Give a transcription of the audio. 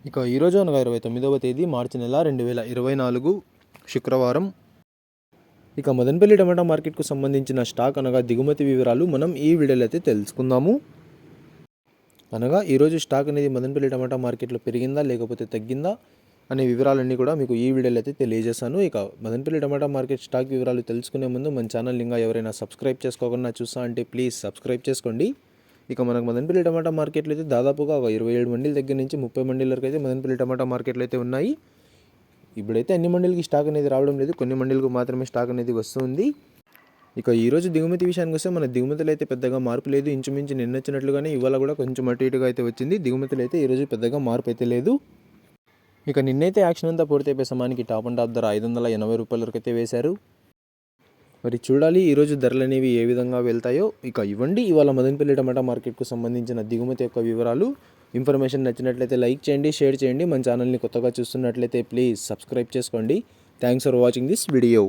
ఇక ఈరోజు అనగా 29వ తేదీ మార్చి నెల 2024 శుక్రవారం. ఇక మదనపల్లి టమాటా మార్కెట్కు సంబంధించిన స్టాక్ అనగా దిగుమతి వివరాలు మనం ఈ వీడియోలో అయితే తెలుసుకుందాము. అనగా ఈరోజు స్టాక్ అనేది మదనపల్లి టమాటా మార్కెట్లో పెరిగిందా లేకపోతే తగ్గిందా అనే వివరాలన్నీ కూడా మీకు ఈ వీడియోలో అయితే తెలియజేస్తాను. ఇక మదనపల్లి టమాటా మార్కెట్ స్టాక్ వివరాలు తెలుసుకునే ముందు మన ఛానల్ ఇంకా ఎవరైనా సబ్స్క్రైబ్ చేసుకోకుండా చూస్తా అంటే ప్లీజ్ సబ్స్క్రైబ్ చేసుకోండి. ఇక మనకు మదనపల్లి టమాటా మార్కెట్లో అయితే దాదాపుగా 27 మండీల దగ్గర నుంచి 30 మండీల వరకు అయితే మదనపల్లి టమాటా మార్కెట్లో అయితే ఉన్నాయి. ఇప్పుడైతే అన్ని మండీలకి స్టాక్ అనేది రావడం లేదు, కొన్ని మండీలకు మాత్రమే స్టాక్ అనేది వస్తుంది. ఇక ఈరోజు దిగుమతి విషయానికి వస్తే మన దిగుమతులు అయితే పెద్దగా మార్పు లేదు. ఇంచుమించు నిన్న వచ్చినట్లుగానే ఇవాళ కూడా కొంచెం అటు ఇటుగా అయితే వచ్చింది. దిగుమతులు అయితే ఈరోజు పెద్దగా మార్పు అయితే లేదు. ఇక నిన్నైతే యాక్షన్ అంతా పూర్తయిపోయే సమయానికి టాప్ అండ్ టాప్ ధర 550 రూపాయల వరకు అయితే వేశారు. మరి చూడాలి ఈరోజు ధరలు అనేవి ఏ విధంగా వెళ్తాయో. ఇక ఇవ్వండి ఇవాళ మదనపల్లి టమాటా మార్కెట్కు సంబంధించిన దిగుమతి యొక్క వివరాలు. ఇన్ఫర్మేషన్ నచ్చినట్లయితే లైక్ చేయండి, షేర్ చేయండి. మన ఛానల్ని కొత్తగా చూస్తున్నట్లయితే ప్లీజ్ సబ్స్క్రైబ్ చేసుకోండి. Thanks for watching this video.